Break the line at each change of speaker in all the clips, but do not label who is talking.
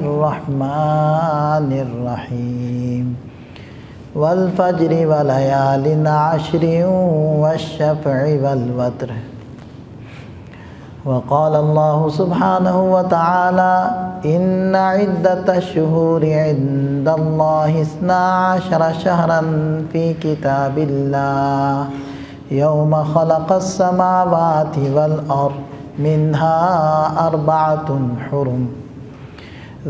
الرحمن الرحیم والفجر وليال عشر والشفع والوتر وقال الله سبحانه وتعالى إن عدة الشهور عند الله 12 شهرا في كتاب الله يوم خلق السماوات والأرض منها 4 حرم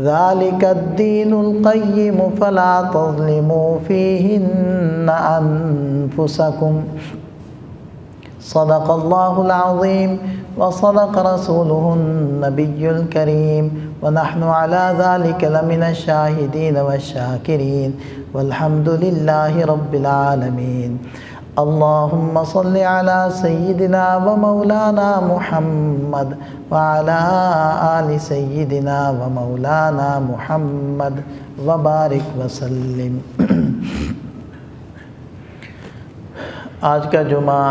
ذلك الدين القيم فلا تظلموا فيهن أنفسكم صدق الله العظيم وصدق رسوله النبي الكريم ونحن على ذلك لمن الشاهدين والشاكرين والحمد لله رب العالمين اللهم صل على سيدنا ومولانا محمد وعلى آل سيدنا ومولانا محمد وبارك وسلم۔ آج کا جمعہ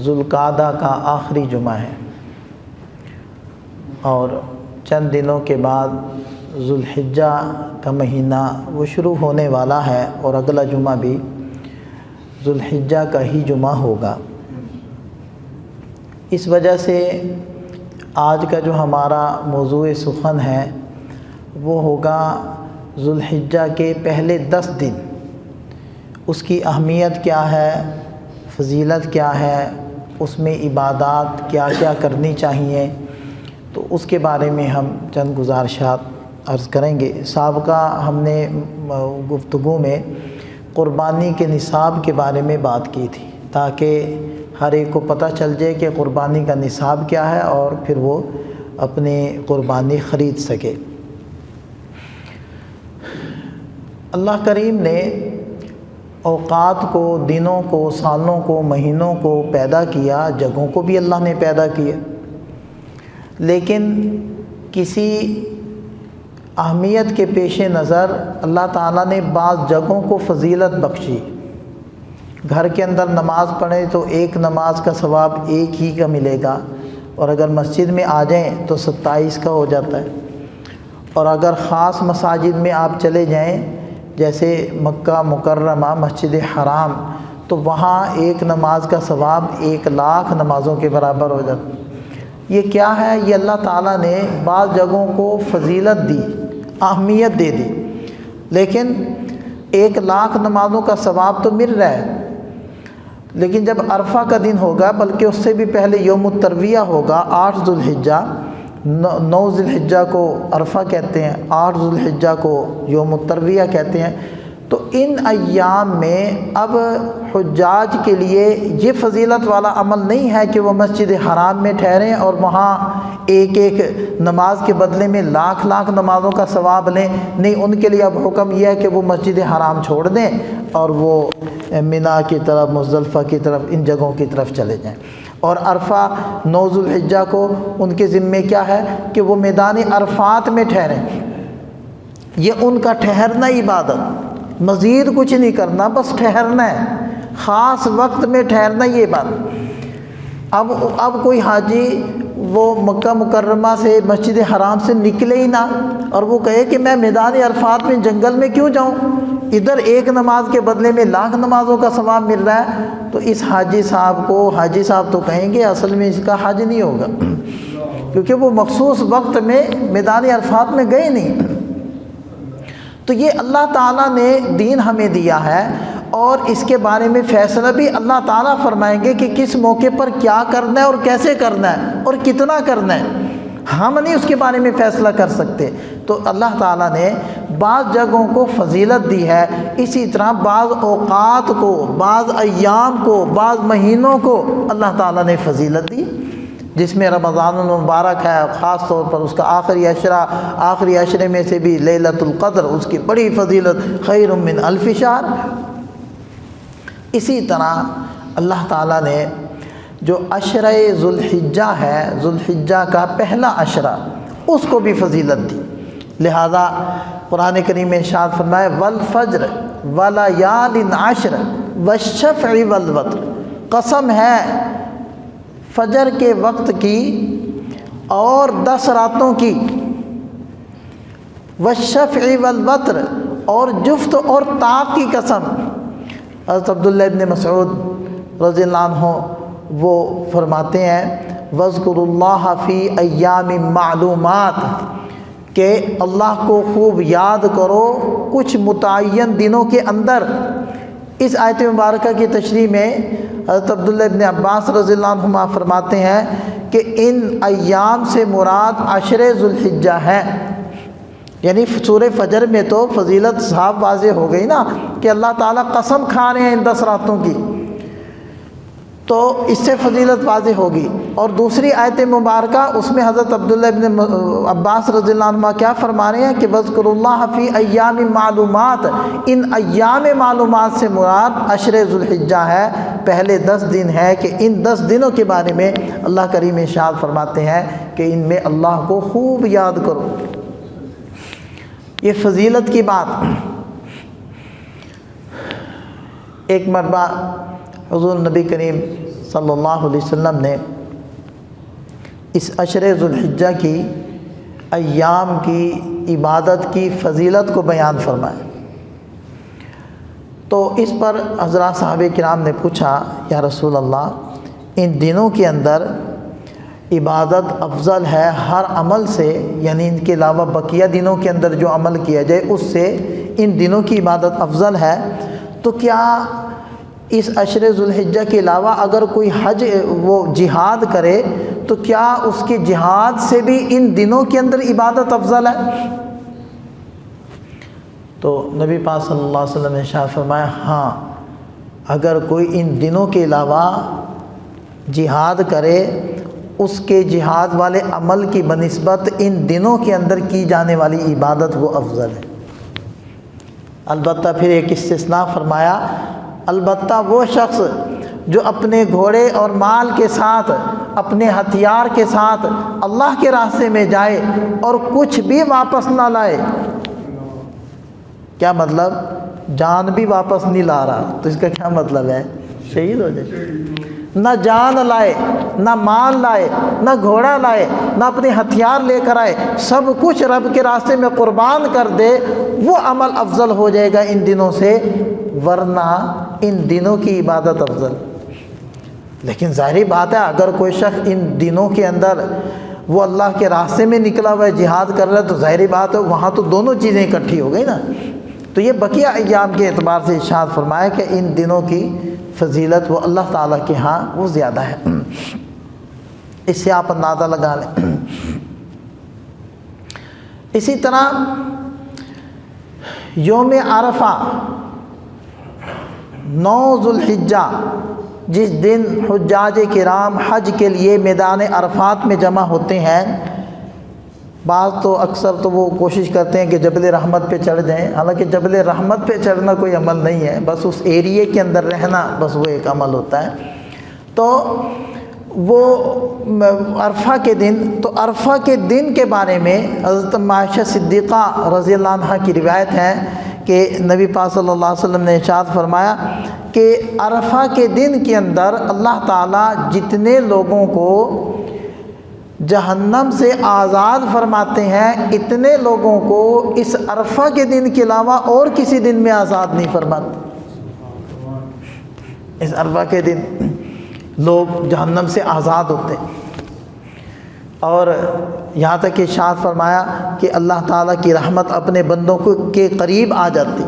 ذوالقعدہ کا آخری جمعہ ہے اور چند دنوں کے بعد ذوالحجہ کا مہینہ وہ شروع ہونے والا ہے اور اگلا جمعہ بھی ذوالحجہ کا ہی جمعہ ہوگا۔ اس وجہ سے آج کا جو ہمارا موضوع سخن ہے وہ ہوگا ذوالحجہ کے پہلے 10 دن، اس کی اہمیت کیا ہے، فضیلت کیا ہے، اس میں عبادات کیا کیا کرنی چاہیے، تو اس کے بارے میں ہم چند گزارشات عرض کریں گے۔ سابقہ ہم نے گفتگو میں قربانی کے نصاب کے بارے میں بات کی تھی تاکہ ہر ایک کو پتہ چل جائے کہ قربانی کا نصاب کیا ہے اور پھر وہ اپنی قربانی خرید سکے۔ اللہ کریم نے اوقات کو، دنوں کو، سالوں کو، مہینوں کو پیدا کیا، جگہوں کو بھی اللہ نے پیدا کیا، لیکن کسی اہمیت کے پیش نظر اللہ تعالیٰ نے بعض جگہوں کو فضیلت بخشی۔ گھر کے اندر نماز پڑھیں تو ایک نماز کا ثواب ایک ہی کا ملے گا، اور اگر مسجد میں آ جائیں تو 27 کا ہو جاتا ہے، اور اگر خاص مساجد میں آپ چلے جائیں جیسے مکہ مکرمہ، مسجد حرام، تو وہاں ایک نماز کا ثواب 1,00,000 نمازوں کے برابر ہو جاتا ہے۔ یہ کیا ہے؟ یہ اللہ تعالیٰ نے بعض جگہوں کو فضیلت دی، اہمیت دے دی، لیکن 1,00,000 نمازوں کا ثواب تو مل رہا ہے، لیکن جب عرفہ کا دن ہوگا، بلکہ اس سے بھی پہلے یوم الترویہ ہوگا، 8 ذوالحجہ، 9 ذوالحجہ کو عرفہ کہتے ہیں، 8 ذوالحجہ کو یوم الترویہ کہتے ہیں، تو ان ایام میں اب حجاج کے لیے یہ فضیلت والا عمل نہیں ہے کہ وہ مسجد حرام میں ٹھہریں اور وہاں ایک ایک نماز کے بدلے میں 1,00,000 نمازوں کا ثواب لیں۔ نہیں، ان کے لیے اب حکم یہ ہے کہ وہ مسجد حرام چھوڑ دیں اور وہ منا کی طرف، مزدلفہ کی طرف، ان جگہوں کی طرف چلے جائیں۔ اور عرفہ 9 ذوالحجہ کو ان کے ذمے کیا ہے کہ وہ میدان عرفات میں ٹھہریں۔ یہ ان کا ٹھہرنا عبادت، مزید کچھ نہیں کرنا، بس ٹھہرنا ہے، خاص وقت میں ٹھہرنا یہ بات۔ اب کوئی حاجی وہ مکہ مکرمہ سے، مسجد حرام سے نکلے ہی نہ اور وہ کہے کہ میں میدان عرفات میں جنگل میں کیوں جاؤں، ادھر ایک نماز کے بدلے میں 1,00,000 نمازوں کا ثواب مل رہا ہے، تو اس حاجی صاحب کو، حاجی صاحب تو کہیں گے اصل میں اس کا حج نہیں ہوگا، کیونکہ وہ مخصوص وقت میں میدان عرفات میں گئے نہیں۔ تو یہ اللہ تعالیٰ نے دین ہمیں دیا ہے، اور اس کے بارے میں فیصلہ بھی اللہ تعالیٰ فرمائیں گے کہ کس موقع پر کیا کرنا ہے اور کیسے کرنا ہے اور کتنا کرنا ہے، ہم نہیں اس کے بارے میں فیصلہ کر سکتے۔ تو اللہ تعالیٰ نے بعض جگہوں کو فضیلت دی ہے، اسی طرح بعض اوقات کو، بعض ایام کو، بعض مہینوں کو اللہ تعالیٰ نے فضیلت دی، جس میں رمضان المبارک ہے، خاص طور پر اس کا آخری عشرے میں سے بھی لیلۃ القدر، اس کی بڑی فضیلت، خیر من 1000 شہر۔ اسی طرح اللہ تعالیٰ نے جو عشرہ ذوالحجہ ہے، ذوالحجہ کا پہلا عشرہ، اس کو بھی فضیلت دی، لہذا قرآن کریم میں ارشاد فرمائے والفجر ولیال عشر والشفع والوتر، قسم ہے فجر کے وقت کی اور 10 راتوں کی، والشفع والوتر، اور جفت اور طاق کی قسم۔ حضرت عبداللہ ابن مسعود رضی اللہ عنہ وہ فرماتے ہیں وَاذْكُرُوا اللَّهَ فِي أَيَّامٍ مَعْلُومَاتٍ، کہ اللہ کو خوب یاد کرو کچھ متعین دنوں کے اندر۔ اس آیت مبارکہ کی تشریح میں حضرت عبداللہ ابن عباس رضی اللہ عنہما فرماتے ہیں کہ ان ایام سے مراد عشر ذو الحجہ ہے، یعنی سورہ فجر میں تو فضیلت صاحب واضح ہو گئی نا کہ اللہ تعالیٰ قسم کھا رہے ہیں ان 10 راتوں کی، تو اس سے فضیلت واضح ہوگی۔ اور دوسری آیت مبارکہ اس میں حضرت عبداللہ ابن عباس رضی اللہ عنہ کیا فرما رہے ہیں کہ وَاذْكُرُوا اللَّهَ فِي أَيَّامٍ مَعْلُومَاتٍ، ان ایام معلومات سے مراد عشر ذو الحجہ ہے، پہلے 10 دن ہے کہ ان 10 دنوں کے بارے میں اللہ کریم ارشاد فرماتے ہیں کہ ان میں اللہ کو خوب یاد کرو۔ یہ فضیلت کی بات۔ ایک مرتبہ حضور نبی کریم صلی اللہ علیہ وسلم نے اس عشر ذو الحجہ کی ایام کی عبادت کی فضیلت کو بیان فرمایا، تو اس پر حضرات صحابہ کرام نے پوچھا یا رسول اللہ ان دنوں کے اندر عبادت افضل ہے ہر عمل سے، یعنی ان کے علاوہ بقیہ دنوں کے اندر جو عمل کیا جائے اس سے ان دنوں کی عبادت افضل ہے، تو کیا اس عشر ذو الحجہ کے علاوہ اگر کوئی حج وہ جہاد کرے تو کیا اس کے جہاد سے بھی ان دنوں کے اندر عبادت افضل ہے؟ تو نبی پاک صلی اللہ علیہ وسلم نے ارشاد فرمایا ہاں، اگر کوئی ان دنوں کے علاوہ جہاد کرے اس کے جہاد والے عمل کی بنسبت ان دنوں کے اندر کی جانے والی عبادت وہ افضل ہے۔ البتہ پھر ایک استثناء فرمایا، البتہ وہ شخص جو اپنے گھوڑے اور مال کے ساتھ اپنے ہتھیار کے ساتھ اللہ کے راستے میں جائے اور کچھ بھی واپس نہ لائے۔ کیا مطلب؟ جان بھی واپس نہیں لا رہا، تو اس کا کیا مطلب ہے؟ شہید ہو جائے۔ نہ جان لائے، نہ مال لائے، نہ گھوڑا لائے، نہ اپنے ہتھیار لے کر آئے، سب کچھ رب کے راستے میں قربان کر دے، وہ عمل افضل ہو جائے گا ان دنوں سے، ورنہ ان دنوں کی عبادت افضل۔ لیکن ظاہری بات ہے اگر کوئی شخص ان دنوں کے اندر وہ اللہ کے راستے میں نکلا ہوا ہے، جہاد کر رہا ہے، تو ظاہری بات ہے وہاں تو دونوں چیزیں اکٹھی ہو گئی نا۔ تو یہ بقیہ ایام کے اعتبار سے ارشاد فرمایا کہ ان دنوں کی فضیلت وہ اللہ تعالیٰ کے ہاں وہ زیادہ ہے۔ اس سے آپ اندازہ لگا لیں۔ اسی طرح یوم عرفہ 9 ذو الحجہ، جس دن حجاج کرام حج کے لیے میدان عرفات میں جمع ہوتے ہیں، بعض تو اکثر تو وہ کوشش کرتے ہیں کہ جبل رحمت پہ چڑھ جائیں، حالانکہ جبل رحمت پہ چڑھنا کوئی عمل نہیں ہے، بس اس ایریے کے اندر رہنا بس وہ ایک عمل ہوتا ہے۔ تو وہ عرفہ کے دن، تو عرفہ کے دن کے بارے میں حضرت عائشہ صدیقہ رضی اللہ عنہا کی روایت ہے کہ نبی پاک صلی اللہ علیہ وسلم نے ارشاد فرمایا کہ عرفہ کے دن کے اندر اللہ تعالیٰ جتنے لوگوں کو جہنم سے آزاد فرماتے ہیں، اتنے لوگوں کو اس عرفہ کے دن کے علاوہ اور کسی دن میں آزاد نہیں فرماتے۔ اس عرفہ کے دن لوگ جہنم سے آزاد ہوتے ہیں، اور یہاں تک کہ ارشاد فرمایا کہ اللہ تعالیٰ کی رحمت اپنے بندوں کے قریب آ جاتی،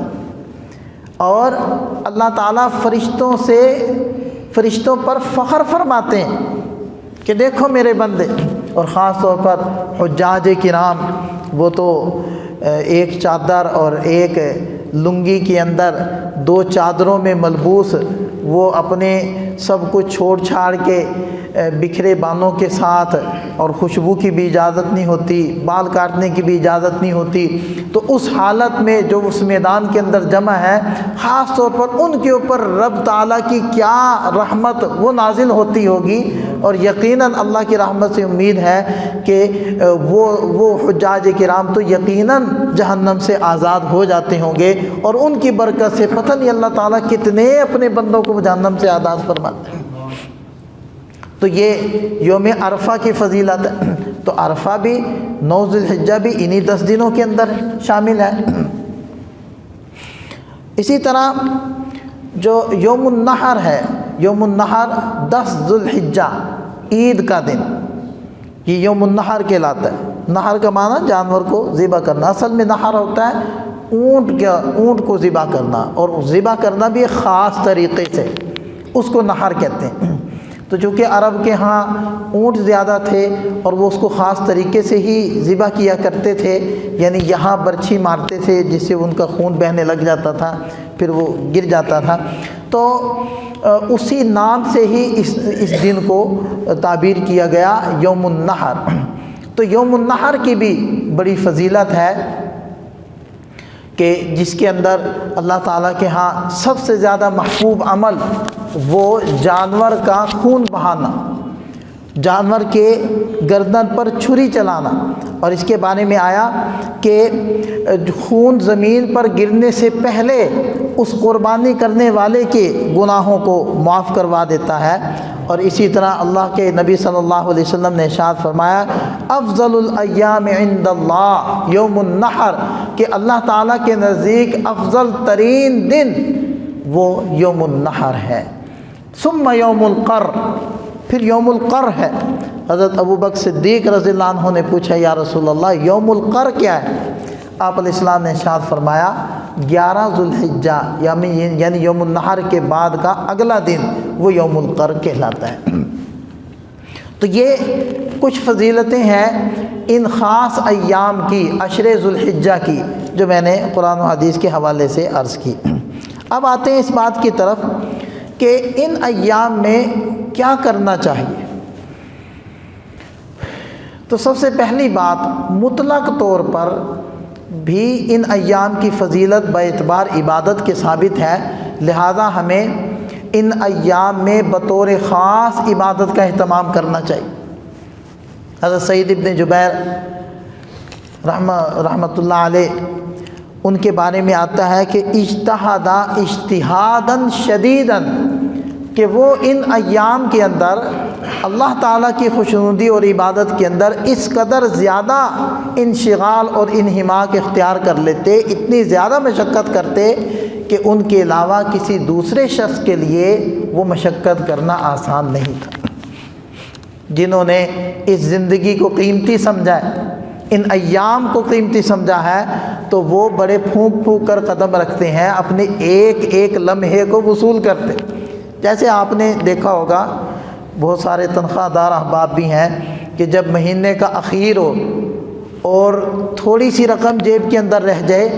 اور اللہ تعالیٰ فرشتوں پر فخر فرماتے ہیں کہ دیکھو میرے بندے، اور خاص طور پر حجاج کرام، وہ تو ایک چادر اور ایک لنگی کے اندر 2 چادروں میں ملبوس، وہ اپنے سب کچھ چھوڑ چھاڑ کے بکھرے بالوں کے ساتھ، اور خوشبو کی بھی اجازت نہیں ہوتی، بال کاٹنے کی بھی اجازت نہیں ہوتی، تو اس حالت میں جو اس میدان کے اندر جمع ہے، خاص طور پر ان کے اوپر رب تعالیٰ کی کیا رحمت وہ نازل ہوتی ہوگی، اور یقیناً اللہ کی رحمت سے امید ہے کہ وہ حجاج کرام تو یقیناً جہنم سے آزاد ہو جاتے ہوں گے، اور ان کی برکت سے پتہ نہیں اللہ تعالیٰ کتنے اپنے بندوں کو جہنم سے آزاد فرماتے ہیں۔ تو یہ یوم عرفہ کی فضیلت ہے۔ تو تو عرفہ بھی 9 ذی الحجہ بھی انہی 10 دنوں کے اندر شامل ہے۔ اسی طرح جو یوم النحر ہے، یوم النحر 10 ذی الحجہ عید کا دن، یہ یوم النحر کہلاتا ہے۔ نحر کا معنی جانور کو ذبح کرنا، اصل میں نحر ہوتا ہے اونٹ کو ذبح کرنا، اور ذبح کرنا بھی ایک خاص طریقے سے، اس کو نحر کہتے ہیں۔ تو چونکہ عرب کے ہاں اونٹ زیادہ تھے اور وہ اس کو خاص طریقے سے ہی ذبح کیا کرتے تھے، یعنی یہاں برچھی مارتے تھے جس سے ان کا خون بہنے لگ جاتا تھا، پھر وہ گر جاتا تھا، تو اسی نام سے ہی اس دن کو تعبیر کیا گیا یوم النحر۔ تو یوم النحر کی بھی بڑی فضیلت ہے کہ جس کے اندر اللہ تعالیٰ کے ہاں سب سے زیادہ محبوب عمل وہ جانور کا خون بہانا، جانور کے گردن پر چھری چلانا، اور اس کے بارے میں آیا کہ خون زمین پر گرنے سے پہلے اس قربانی کرنے والے کے گناہوں کو معاف کروا دیتا ہے۔ اور اسی طرح اللہ کے نبی صلی اللہ علیہ وسلم نے ارشاد فرمایا افضل الایام عند اللہ یوم النحر، کہ اللہ تعالیٰ کے نزدیک افضل ترین دن وہ یوم النحر ہے۔ ثم یوم القر، پھر یوم القر ہے۔ حضرت ابو بکر صدیق رضی اللہ عنہ نے پوچھا یا رسول اللہ یوم القر کیا ہے؟ آپ علیہ السلام نے ارشاد فرمایا 11 ذی الحجہ، یعنی یوم النحر کے بعد کا اگلا دن وہ یوم القر کہلاتا ہے۔ تو یہ کچھ فضیلتیں ہیں ان خاص ایام کی، عشر ذی الحجہ کی، جو میں نے قرآن و حدیث کے حوالے سے عرض کی۔ اب آتے ہیں اس بات کی طرف کہ ان ایام میں کیا کرنا چاہیے۔ تو سب سے پہلی بات، مطلق طور پر بھی ان ایام کی فضیلت باعتبار عبادت کے ثابت ہے، لہذا ہمیں ان ایام میں بطور خاص عبادت کا اہتمام کرنا چاہیے۔ حضرت سعید ابن جبیر رحمۃ اللہ علیہ، ان کے بارے میں آتا ہے کہ اجتہدا اجتہاداً شدیداً، کہ وہ ان ایام کے اندر اللہ تعالیٰ کی خوشنودی اور عبادت کے اندر اس قدر زیادہ انشغال اور انہماک اختیار کر لیتے، اتنی زیادہ مشقت کرتے کہ ان کے علاوہ کسی دوسرے شخص کے لیے وہ مشقت کرنا آسان نہیں تھا۔ جنہوں نے اس زندگی کو قیمتی سمجھا ہے، ان ایام کو قیمتی سمجھا ہے، تو وہ بڑے پھونک پھونک کر قدم رکھتے ہیں، اپنے ایک ایک لمحے کو وصول کرتے۔ جیسے آپ نے دیکھا ہوگا بہت سارے تنخواہ دار احباب بھی ہیں کہ جب مہینے کا اخیر ہو اور تھوڑی سی رقم جیب کے اندر رہ جائے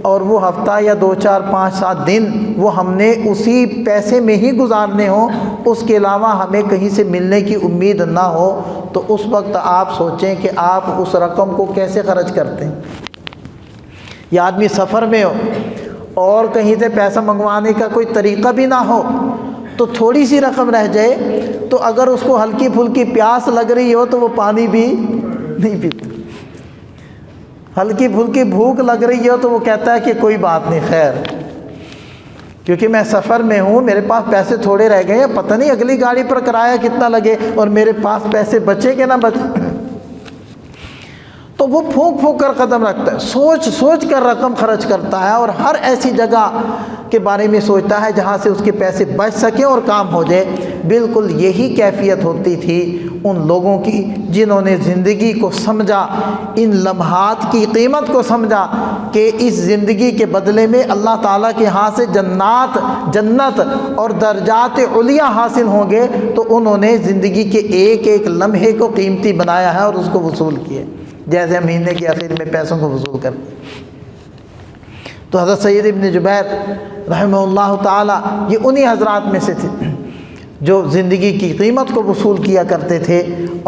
اور وہ ہفتہ یا 2 4 5 7 دن وہ ہم نے اسی پیسے میں ہی گزارنے ہوں، اس کے علاوہ ہمیں کہیں سے ملنے کی امید نہ ہو، تو اس وقت آپ سوچیں کہ آپ اس رقم کو کیسے خرچ کرتے ہیں۔ یا آدمی سفر میں ہو اور کہیں سے پیسہ منگوانے کا کوئی طریقہ بھی نہ ہو، تو تھوڑی سی رقم رہ جائے تو اگر اس کو ہلکی پھلکی پیاس لگ رہی ہو تو وہ پانی بھی نہیں پیتا، ہلکی پھلکی بھوک لگ رہی ہو تو وہ کہتا ہے کہ کوئی بات نہیں، خیر، کیونکہ میں سفر میں ہوں، میرے پاس پیسے تھوڑے رہ گئے ہیں، پتہ نہیں اگلی گاڑی پر کرایہ کتنا لگے اور میرے پاس پیسے بچے کہ نہ بچے، تو وہ پھونک پھونک کر قدم رکھتا ہے، سوچ سوچ کر رقم خرچ کرتا ہے، اور ہر ایسی جگہ کے بارے میں سوچتا ہے جہاں سے اس کے پیسے بچ سکیں اور کام ہو جائے۔ بالکل یہی کیفیت ہوتی تھی ان لوگوں کی جنہوں نے زندگی کو سمجھا، ان لمحات کی قیمت کو سمجھا کہ اس زندگی کے بدلے میں اللہ تعالیٰ کے ہاں سے جنت اور درجات علیہ حاصل ہوں گے، تو انہوں نے زندگی کے ایک ایک لمحے کو قیمتی بنایا ہے اور اس کو وصول کیے، جیسے مہینے کے آخر میں پیسوں کو وصول کرتے۔ تو حضرت سعید ابن جبیر رحمہ اللہ تعالی یہ انہی حضرات میں سے تھے جو زندگی کی قیمت کو وصول کیا کرتے تھے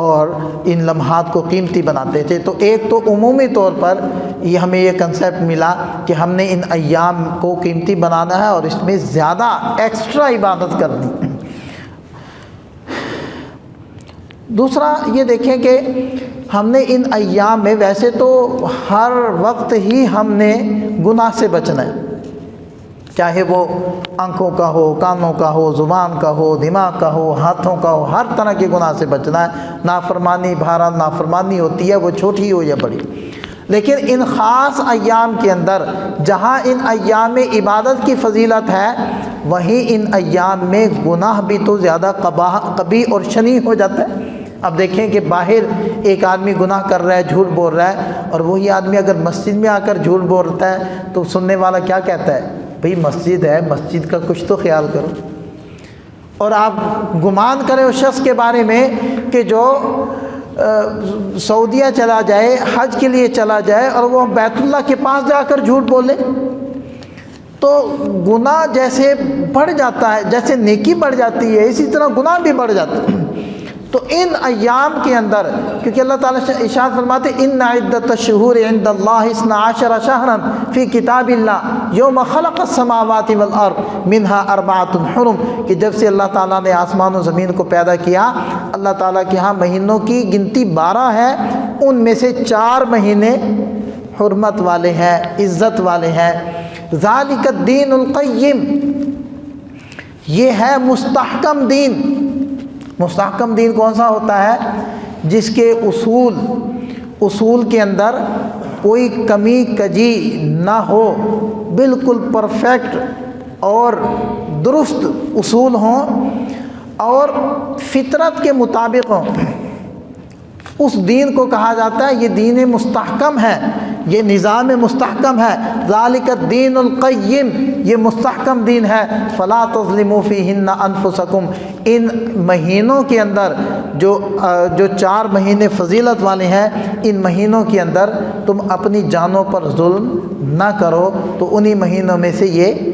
اور ان لمحات کو قیمتی بناتے تھے۔ تو ایک تو عمومی طور پر یہ ہمیں یہ کنسیپٹ ملا کہ ہم نے ان ایام کو قیمتی بنانا ہے اور اس میں زیادہ ایکسٹرا عبادت کرنی۔ دوسرا یہ دیکھیں کہ ہم نے ان ایام میں، ویسے تو ہر وقت ہی ہم نے گناہ سے بچنا ہے، چاہے وہ آنکھوں کا ہو، کانوں کا ہو، زبان کا ہو، دماغ کا ہو، ہاتھوں کا ہو، ہر طرح کے گناہ سے بچنا ہے۔ نافرمانی بھارا نافرمانی ہوتی ہے، وہ چھوٹی ہو یا بڑی، لیکن ان خاص ایام کے اندر جہاں ان ایام میں عبادت کی فضیلت ہے، وہیں ان ایام میں گناہ بھی تو زیادہ قبیح اور شنیع ہو جاتا ہے۔ اب دیکھیں کہ باہر ایک آدمی گناہ کر رہا ہے، جھوٹ بول رہا ہے، اور وہی آدمی اگر مسجد میں آ کر جھوٹ بولتا ہے تو سننے والا کیا کہتا ہے؟ بھئی مسجد ہے، مسجد کا کچھ تو خیال کرو۔ اور آپ گمان کریں اس شخص کے بارے میں کہ جو سعودیہ چلا جائے، حج کے لیے چلا جائے، اور وہ بیت اللہ کے پاس جا کر جھوٹ بولے، تو گناہ جیسے بڑھ جاتا ہے، جیسے نیکی بڑھ جاتی ہے اسی طرح گناہ بھی بڑھ جاتا ہے۔ تو ان ایام کے اندر، کیونکہ اللہ تعالیٰ ارشاد فرماتے ان عدت الشہور عند اللہ 12 شہرا فی کتاب اللہ یوم خلق السماوات والارض منها 4 حرم، کہ جب سے اللہ تعالیٰ نے آسمان و زمین کو پیدا کیا، اللہ تعالیٰ کے ہاں مہینوں کی گنتی 12 ہے، ان میں سے 4 مہینے حرمت والے ہیں، عزت والے ہیں۔ ذالک الدین القیم، یہ ہے مستحکم دین۔ مستحکم دین کون سا ہوتا ہے؟ جس کے اصول کے اندر کوئی کمی کجی نہ ہو، بالکل پرفیکٹ اور درست اصول ہوں اور فطرت کے مطابق ہوں، اس دین کو کہا جاتا ہے یہ دین مستحکم ہے، یہ نظام مستحکم ہے۔ ذالک الدین القیم، یہ مستحکم دین ہے۔ فلا تظلموا فیہن انفسکم، ان مہینوں کے اندر جو 4 مہینے فضیلت والے ہیں، ان مہینوں کے اندر تم اپنی جانوں پر ظلم نہ کرو۔ تو انہی مہینوں میں سے یہ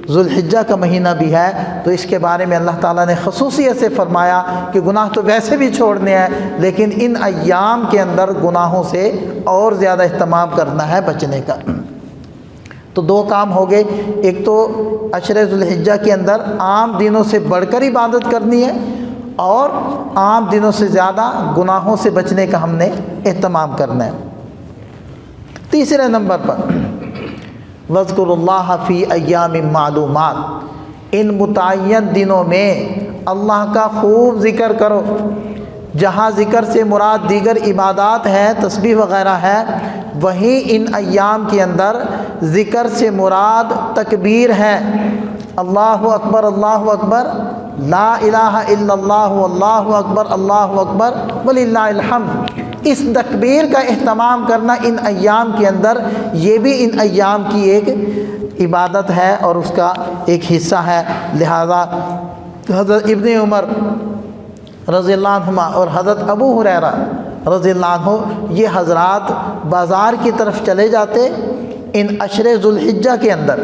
ذوالحجہ کا مہینہ بھی ہے، تو اس کے بارے میں اللہ تعالیٰ نے خصوصیت سے فرمایا کہ گناہ تو ویسے بھی چھوڑنے ہیں، لیکن ان ایام کے اندر گناہوں سے اور زیادہ اہتمام کرنا ہے، بچنے کا۔ تو 2 کام ہو گئے، ایک تو عشر ذوالحجہ کے اندر عام دنوں سے بڑھ کر عبادت کرنی ہے، اور عام دنوں سے زیادہ گناہوں سے بچنے کا ہم نے اہتمام کرنا ہے۔ تیسرے نمبر پر وَاذْكُرُوا اللَّهَ فِي أَيَّامٍ مَّعْلُومَاتٍ، ان متعین دنوں میں اللہ کا خوب ذکر کرو۔ جہاں ذکر سے مراد دیگر عبادات ہے، تسبیح وغیرہ ہے، وہیں ان ایام کے اندر ذکر سے مراد تکبیر ہے۔ اللہ اکبر، اللہ اکبر، لا الہ الا اللہ، اللہ اکبر، اللہ اکبر وللہ الحمد۔ اس تکبیر کا اہتمام کرنا ان ایام کے اندر، یہ بھی ان ایام کی ایک عبادت ہے اور اس کا ایک حصہ ہے۔ لہذا حضرت ابن عمر رضی اللہ عنہما اور حضرت ابو ہریرہ رضی اللہ عنہ، یہ حضرات بازار کی طرف چلے جاتے ان عشر ذوالحجہ کے اندر،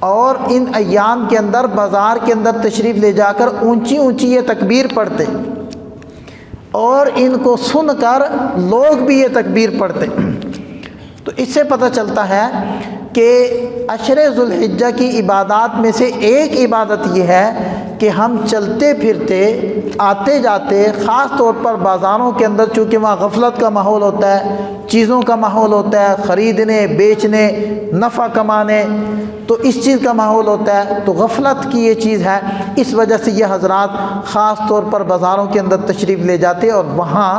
اور ان ایام کے اندر بازار کے اندر تشریف لے جا کر اونچی اونچی یہ تکبیر پڑھتے، اور ان کو سن کر لوگ بھی یہ تکبیر پڑھتے۔ تو اس سے پتہ چلتا ہے کہ عشر ذوالحجہ کی عبادات میں سے ایک عبادت یہ ہے کہ ہم چلتے پھرتے آتے جاتے، خاص طور پر بازاروں کے اندر، چونکہ وہاں غفلت کا ماحول ہوتا ہے، چیزوں کا ماحول ہوتا ہے، خریدنے بیچنے، نفع کمانے، تو اس چیز کا ماحول ہوتا ہے، تو غفلت کی یہ چیز ہے۔ اس وجہ سے یہ حضرات خاص طور پر بازاروں کے اندر تشریف لے جاتے اور وہاں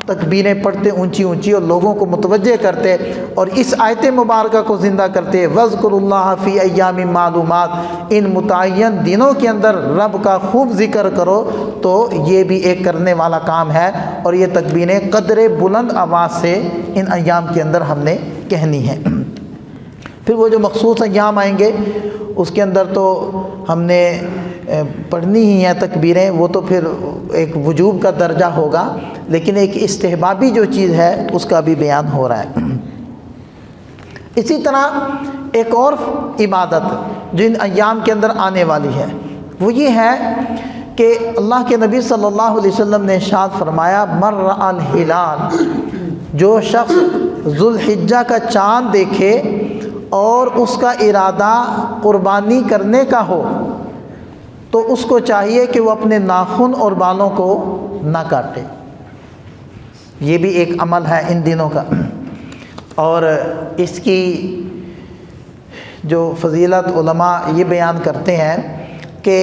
تکبیریں پڑھتے اونچی اونچی، اور لوگوں کو متوجہ کرتے اور اس آیت مبارکہ کو زندہ کرتے، وَاذْكُرُوا اللَّهَ فِي أَيَّامٍ مَّعْلُومَاتٍ، ان متعین دنوں کے اندر رب کا خوب ذکر کرو۔ تو یہ بھی ایک کرنے والا کام ہے، اور یہ تکبیریں قدر بلند آواز سے ان ایام کے اندر ہم نے کہنی ہے۔ پھر وہ جو مخصوص ایام آئیں گے اس کے اندر تو ہم نے پڑھنی ہی ہیں تکبیریں، وہ تو پھر ایک وجوب کا درجہ ہوگا، لیکن ایک استحبابی جو چیز ہے اس کا بھی بیان ہو رہا ہے۔ اسی طرح ایک اور عبادت جو ان ایام کے اندر آنے والی ہے، وہ یہ ہے کہ اللہ کے نبی صلی اللہ علیہ وسلم نے ارشاد فرمایا، من رأى الہلال، جو شخص ذوالحجہ کا چاند دیکھے اور اس کا ارادہ قربانی کرنے کا ہو، تو اس کو چاہیے کہ وہ اپنے ناخن اور بالوں کو نہ کاٹے۔ یہ بھی ایک عمل ہے ان دنوں کا، اور اس کی جو فضیلت علماء یہ بیان کرتے ہیں کہ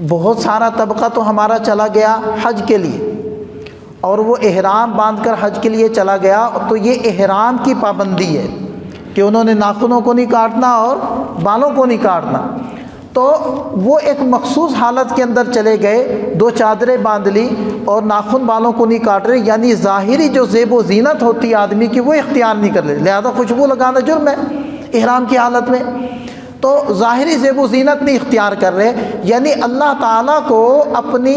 بہت سارا طبقہ تو ہمارا چلا گیا حج کے لیے، اور وہ احرام باندھ کر حج کے لیے چلا گیا، تو یہ احرام کی پابندی ہے کہ انہوں نے ناخنوں کو نہیں کاٹنا اور بالوں کو نہیں کاٹنا، تو وہ ایک مخصوص حالت کے اندر چلے گئے، 2 چادریں باندھ لی اور ناخن بالوں کو نہیں کاٹ رہے، یعنی ظاہری جو زیب و زینت ہوتی ہے آدمی کی وہ اختیار نہیں کر رہے، لہذا خوشبو لگانا جرم ہے احرام کی حالت میں، تو ظاہری زیب و زینت نہیں اختیار کر رہے، یعنی اللہ تعالیٰ کو اپنی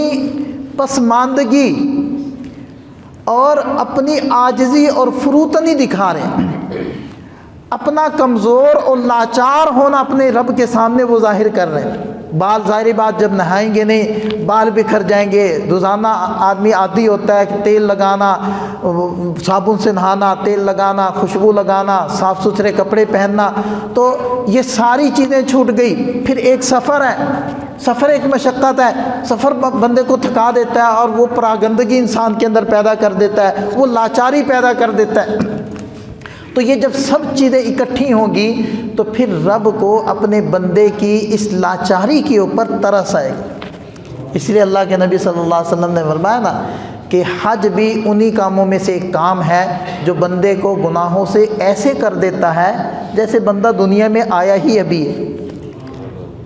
پسماندگی اور اپنی عاجزی اور فروتنی دکھا رہے ہیں، اپنا کمزور اور لاچار ہونا اپنے رب کے سامنے وہ ظاہر کر رہے ہیں۔ بال ظاہری بات جب نہائیں گے نہیں بال بکھر جائیں گے، روزانہ آدمی عادی ہوتا ہے کہ تیل لگانا، صابن سے نہانا، تیل لگانا، خوشبو لگانا، صاف ستھرے کپڑے پہننا، تو یہ ساری چیزیں چھوٹ گئی۔ پھر ایک سفر ہے، سفر ایک مشقت ہے، سفر بندے کو تھکا دیتا ہے اور وہ پراگندگی انسان کے اندر پیدا کر دیتا ہے، وہ لاچاری پیدا کر دیتا ہے، تو یہ جب سب چیزیں اکٹھی ہوں گی تو پھر رب کو اپنے بندے کی اس لاچاری کے اوپر ترس آئے گا۔ اس لیے اللہ کے نبی صلی اللہ علیہ وسلم نے فرمایا نا کہ حج بھی انہی کاموں میں سے ایک کام ہے جو بندے کو گناہوں سے ایسے کر دیتا ہے جیسے بندہ دنیا میں آیا ہی ابھی ہے۔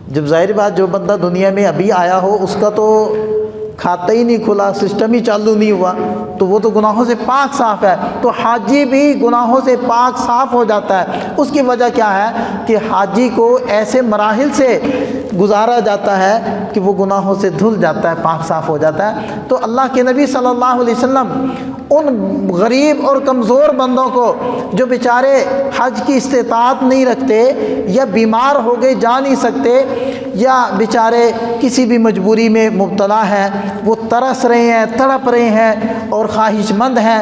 جب ظاہر بات جو بندہ دنیا میں ابھی آیا ہو اس کا تو کھاتا ہی نہیں کھلا، سسٹم ہی چالو نہیں ہوا، تو وہ تو گناہوں سے پاک صاف ہے، تو حاجی بھی گناہوں سے پاک صاف ہو جاتا ہے۔ اس کی وجہ کیا ہے کہ حاجی کو ایسے مراحل سے گزارا جاتا ہے کہ وہ گناہوں سے دھل جاتا ہے، پاک صاف ہو جاتا ہے۔ تو اللہ کے نبی صلی اللہ علیہ وسلم ان غریب اور کمزور بندوں کو جو بیچارے حج کی استطاعت نہیں رکھتے یا بیمار ہو گئے جا نہیں سکتے یا بیچارے کسی بھی مجبوری میں مبتلا ہیں، وہ ترس رہے ہیں، تڑپ رہے ہیں اور خواہش مند ہیں،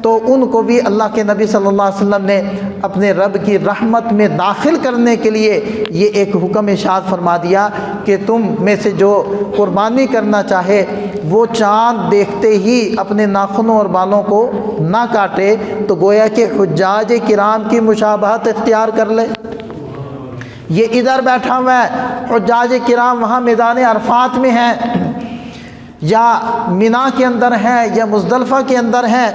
تو ان کو بھی اللہ کے نبی صلی اللہ علیہ وسلم نے اپنے رب کی رحمت میں داخل کرنے کے لیے یہ ایک حکم ارشاد فرما دیا کہ تم میں سے جو قربانی کرنا چاہے وہ چاند دیکھتے ہی اپنے ناخنوں اور بالوں کو نہ کاٹے، تو گویا کہ حجاج کرام کی مشابہت اختیار کر لے۔ یہ ادھر بیٹھا ہوا ہے، حجاج کرام وہاں میدان عرفات میں ہیں یا مینا کے اندر ہیں یا مزدلفہ کے اندر ہیں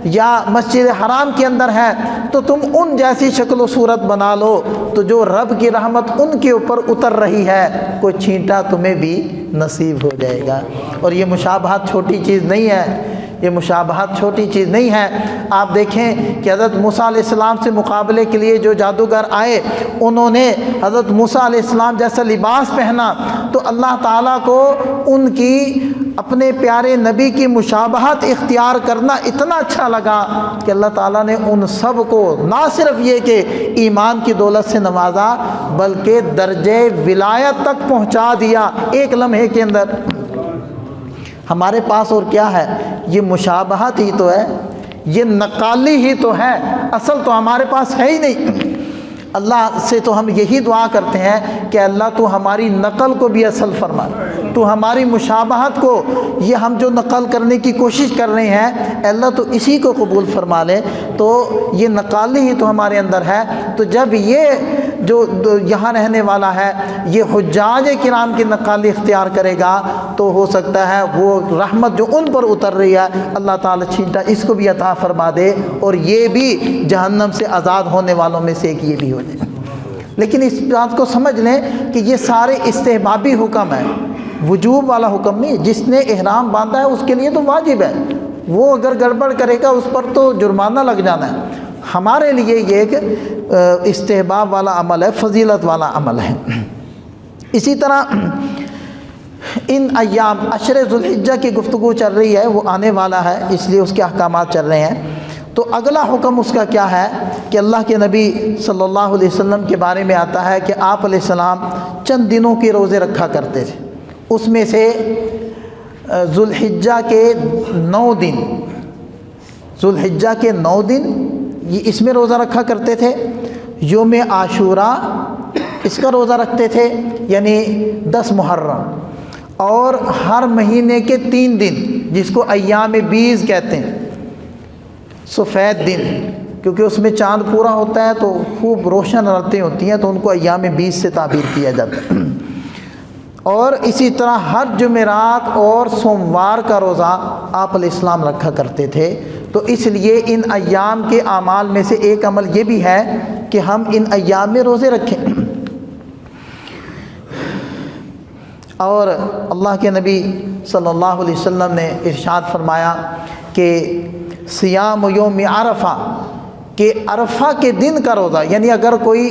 یا مسجد حرام کے اندر ہیں، تو تم ان جیسی شکل و صورت بنا لو تو جو رب کی رحمت ان کے اوپر اتر رہی ہے کوئی چھینٹا تمہیں بھی نصیب ہو جائے گا۔ اور یہ مشابہت چھوٹی چیز نہیں ہے، یہ مشابہت چھوٹی چیز نہیں ہے۔ آپ دیکھیں کہ حضرت موسیٰ علیہ السلام سے مقابلے کے لیے جو جادوگر آئے انہوں نے حضرت موسیٰ علیہ السلام جیسا لباس پہنا، تو اللہ تعالیٰ کو ان کی اپنے پیارے نبی کی مشابہت اختیار کرنا اتنا اچھا لگا کہ اللہ تعالیٰ نے ان سب کو نہ صرف یہ کہ ایمان کی دولت سے نوازا بلکہ درجہ ولایت تک پہنچا دیا ایک لمحے کے اندر۔ ہمارے پاس اور کیا ہے؟ یہ مشابہت ہی تو ہے، یہ نقالی ہی تو ہے، اصل تو ہمارے پاس ہے ہی نہیں۔ اللہ سے تو ہم یہی دعا کرتے ہیں کہ اللہ تو ہماری نقل کو بھی اصل فرما، تو ہماری مشابہت کو، یہ ہم جو نقل کرنے کی کوشش کر رہے ہیں اللہ تو اسی کو قبول فرما لے، تو یہ نقالی ہی تو ہمارے اندر ہے۔ تو جب یہ جو یہاں رہنے والا ہے یہ حجاج کرام کی نقالی اختیار کرے گا تو ہو سکتا ہے وہ رحمت جو ان پر اتر رہی ہے اللہ تعالیٰ چھینٹا اس کو بھی عطا فرما دے اور یہ بھی جہنم سے آزاد ہونے والوں میں سے ایک یہ بھی ہو جائے۔ لیکن اس بات کو سمجھ لیں کہ یہ سارے استحبابی حکم ہیں، وجوب والا حکم نہیں۔ جس نے احرام باندھا ہے اس کے لیے تو واجب ہے، وہ اگر گڑبڑ کرے گا اس پر تو جرمانہ لگ جانا ہے۔ ہمارے لیے یہ ایک استحباب والا عمل ہے، فضیلت والا عمل ہے۔ اسی طرح ان ایام عشر ذو الحجہ کی گفتگو چل رہی ہے، وہ آنے والا ہے اس لیے اس کے احکامات چل رہے ہیں۔ تو اگلا حکم اس کا کیا ہے کہ اللہ کے نبی صلی اللہ علیہ وسلم کے بارے میں آتا ہے کہ آپ علیہ السلام چند دنوں کے روزے رکھا کرتے تھے، اس میں سے ذو الحجہ کے 9 دن، ذو الحجہ کے 9 دن یہ اس میں روزہ رکھا کرتے تھے۔ یوم عاشوراء اس کا روزہ رکھتے تھے یعنی 10 محرم، اور ہر مہینے کے 3 دن جس کو ایام بیض کہتے ہیں، سفید دن کیونکہ اس میں چاند پورا ہوتا ہے تو خوب روشن راتیں ہوتی ہیں، تو ان کو ایام 20 سے تعبیر کیا جاتا ہے۔ اور اسی طرح ہر جمعرات اور سوموار کا روزہ آپ علیہ السلام رکھا کرتے تھے، تو اس لیے ان ایام کے اعمال میں سے ایک عمل یہ بھی ہے کہ ہم ان ایام میں روزے رکھیں۔ اور اللہ کے نبی صلی اللہ علیہ وسلم نے ارشاد فرمایا کہ صیام یوم عرفہ، کہ عرفہ کے دن کا روزہ، یعنی اگر کوئی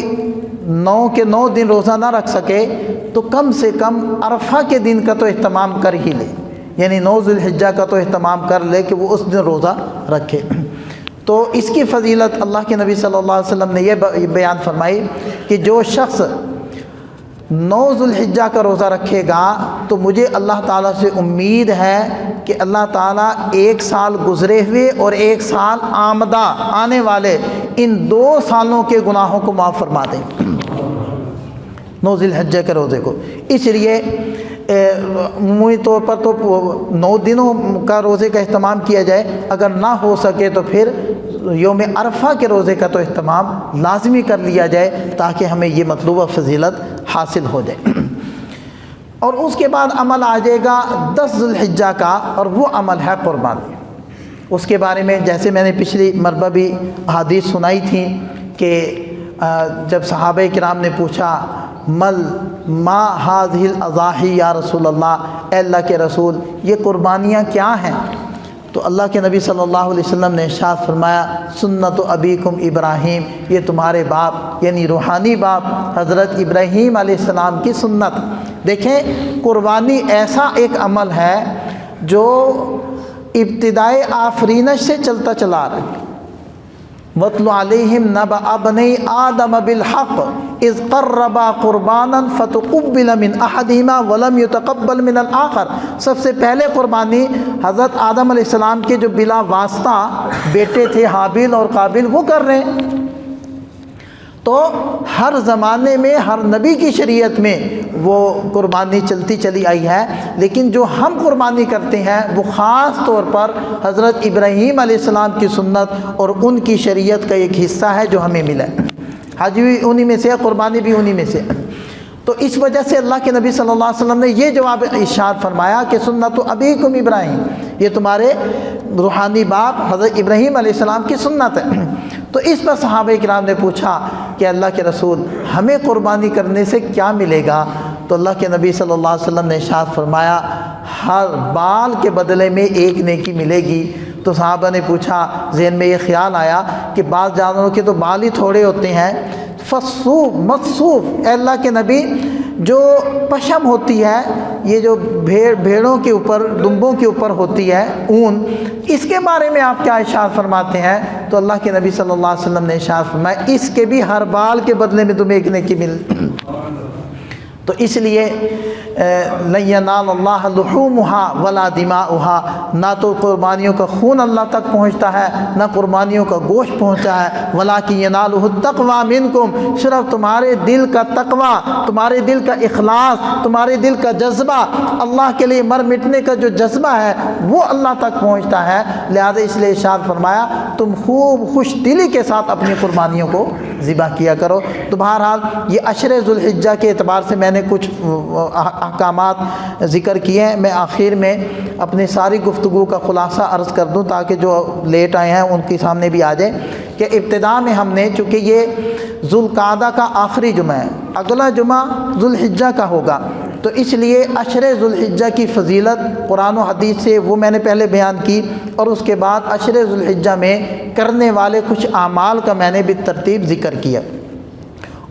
9 کے 9 دن روزہ نہ رکھ سکے تو کم سے کم عرفہ کے دن کا تو اہتمام کر ہی لے، یعنی 9 ذی الحجہ کا تو اہتمام کر لے کہ وہ اس دن روزہ رکھے۔ تو اس کی فضیلت اللہ کے نبی صلی اللہ علیہ وسلم نے یہ بیان فرمائی کہ جو شخص 9 ذی الحجہ کا روزہ رکھے گا تو مجھے اللہ تعالیٰ سے امید ہے کہ اللہ تعالیٰ 1 سال گزرے ہوئے اور 1 سال آمدہ آنے والے ان 2 سالوں کے گناہوں کو معاف فرما دیں 9 ذی الحجہ کے روزے کو۔ اس لیے عمومی طور پر تو 9 دنوں کا روزے کا اہتمام کیا جائے، اگر نہ ہو سکے تو پھر یوم عرفہ کے روزے کا تو اہتمام لازمی کر لیا جائے تاکہ ہمیں یہ مطلوبہ فضیلت حاصل ہو جائے۔ اور اس کے بعد عمل آ جائے گا 10 ذی الحجہ کا، اور وہ عمل ہے قربانی۔ اس کے بارے میں جیسے میں نے پچھلی مرتبہ بھی احادیث سنائی تھیں کہ جب صحابہ کرام نے پوچھا ما هذه الاضاحی یا رسول اللہ، اے اللہ کے رسول یہ قربانیاں کیا ہیں؟ تو اللہ کے نبی صلی اللہ علیہ وسلم نے ارشاد فرمایا سنت ابیکم ابراہیم، یہ تمہارے باپ یعنی روحانی باپ حضرت ابراہیم علیہ السلام کی سنت۔ دیکھیں قربانی ایسا ایک عمل ہے جو ابتدائے آفرینش سے چلتا چلا رہا ہے۔ وَاتْلُ عَلَيْهِمْ نَبَأَ بَنِي آدَمَ بِالْحَقِّ اِذْ قَرَّبَا قُرْبَانًا فَتُقُبِّلَ مِنْ أَحَدِهِمَا وَلَمْ يُتَقَبَّلْ مِنَ الْآخَرِ۔ سب سے پہلے قربانی حضرت آدم علیہ السلام کے جو بلا واسطہ بیٹے تھے حابیل اور قابیل وہ کر رہے ہیں۔ تو ہر زمانے میں ہر نبی کی شریعت میں وہ قربانی چلتی چلی آئی ہے، لیکن جو ہم قربانی کرتے ہیں وہ خاص طور پر حضرت ابراہیم علیہ السلام کی سنت اور ان کی شریعت کا ایک حصہ ہے جو ہمیں ملا ہے۔ حج بھی انہی میں سے ہے، قربانی بھی انہی میں سے ہے۔ تو اس وجہ سے اللہ کے نبی صلی اللہ علیہ وسلم نے یہ جواب ارشاد فرمایا کہ سنت ابیکم ابراہیم، یہ تمہارے روحانی باپ حضرت ابراہیم علیہ السلام کی سنت ہے۔ تو اس پر صحابہ کرام نے پوچھا کہ اللہ کے رسول ہمیں قربانی کرنے سے کیا ملے گا؟ تو اللہ کے نبی صلی اللہ علیہ وسلم نے ارشاد فرمایا ہر بال کے بدلے میں 1 نیکی ملے گی۔ تو صحابہ نے پوچھا، ذہن میں یہ خیال آیا کہ بعض جانوروں کے تو بال ہی تھوڑے ہوتے ہیں، فصوف مصوف، اے اللہ کے نبی جو پشم ہوتی ہے، یہ جو بھیڑوں کے اوپر دمبوں کے اوپر ہوتی ہے اون، اس کے بارے میں آپ کیا ارشاد فرماتے ہیں؟ تو اللہ کے نبی صلی اللہ علیہ وسلم نے ارشاد فرمایا اس کے بھی ہر بال کے بدلے میں تمہیں 1 نیکی مل۔ تو اس لیے لن ینال اللہ لحومها ولا دماؤها، نہ تو قربانیوں کا خون اللہ تک پہنچتا ہے نہ قربانیوں کا گوشت پہنچتا ہے، ولکن ینالہ التقوی منکم، صرف تمہارے دل کا تقوی، تمہارے دل کا اخلاص، تمہارے دل کا جذبہ، اللہ کے لیے مر مٹنے کا جو جذبہ ہے وہ اللہ تک پہنچتا ہے۔ لہذا اس لیے ارشاد فرمایا تم خوب خوش دلی کے ساتھ اپنی قربانیوں کو ذبح کیا کرو۔ تو بہرحال یہ عشر ذی الحجہ کے اعتبار سے میں نے کچھ احکامات ذکر کیے ہیں۔ میں آخر میں اپنی ساری گفتگو کا خلاصہ عرض کر دوں تاکہ جو لیٹ آئے ہیں ان کے سامنے بھی آ جائے کہ ابتدا میں ہم نے، چونکہ یہ ذو القعدہ کا آخری جمعہ ہے، اگلا جمعہ ذو الحجہ کا ہوگا، تو اس لیے عشر ذو الحجہ کی فضیلت قرآن و حدیث سے وہ میں نے پہلے بیان کی، اور اس کے بعد عشر ذو الحجہ میں کرنے والے کچھ اعمال کا میں نے بھی ترتیب ذکر کیا۔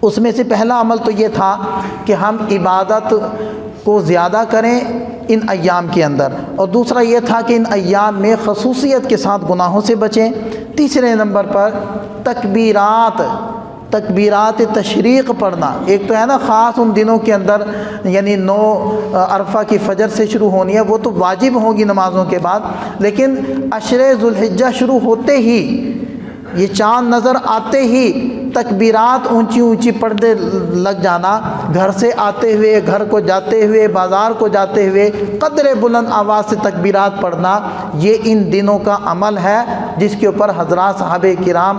اس میں سے پہلا عمل تو یہ تھا کہ ہم عبادت کو زیادہ کریں ان ایام کے اندر، اور دوسرا یہ تھا کہ ان ایام میں خصوصیت کے ساتھ گناہوں سے بچیں۔ تیسرے نمبر پر تکبیرات تشریق پڑھنا، ایک تو ہے نا خاص ان دنوں کے اندر، یعنی 9 عرفہ کی فجر سے شروع ہونی ہے، وہ تو واجب ہوگی نمازوں کے بعد، لیکن عشر ذو الحجہ شروع ہوتے ہی، یہ چاند نظر آتے ہی تکبیرات اونچی اونچی پڑھنے لگ جانا، گھر سے آتے ہوئے، گھر کو جاتے ہوئے، بازار کو جاتے ہوئے قدر بلند آواز سے تکبیرات پڑھنا، یہ ان دنوں کا عمل ہے جس کے اوپر حضرات صحابہ کرام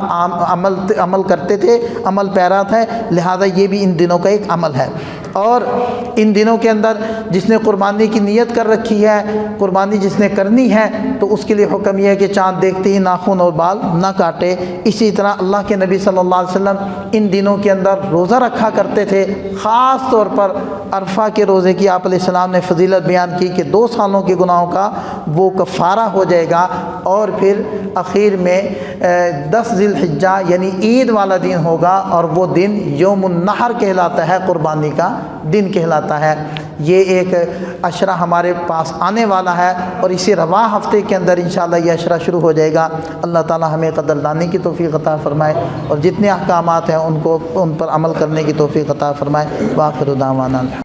عمل کرتے تھے، عمل پیرا تھے، لہذا یہ بھی ان دنوں کا ایک عمل ہے۔ اور ان دنوں کے اندر جس نے قربانی کی نیت کر رکھی ہے، قربانی جس نے کرنی ہے، تو اس کے لیے حکم یہ ہے کہ چاند دیکھتے ہی ناخن اور بال نہ کاٹے۔ اسی طرح اللہ کے نبی صلی اللہ علیہ وسلم ان دنوں کے اندر روزہ رکھا کرتے تھے، خاص طور پر عرفہ کے روزے کی آپ علیہ السلام نے فضیلت بیان کی کہ 2 سالوں کے گناہوں کا وہ کفارہ ہو جائے گا۔ اور پھر اخیر میں 10 ذی الحجہ یعنی عید والا دن ہوگا، اور وہ دن یوم النحر کہلاتا ہے، قربانی کا دن کہلاتا ہے۔ یہ ایک عشرہ ہمارے پاس آنے والا ہے، اور اسی رواں ہفتے کے اندر انشاءاللہ یہ عشرہ شروع ہو جائے گا۔ اللہ تعالی ہمیں قدردانی کی توفیق عطا فرمائے، اور جتنے احکامات ہیں ان پر عمل کرنے کی توفیق عطا فرمائے۔ وآخر دعوانا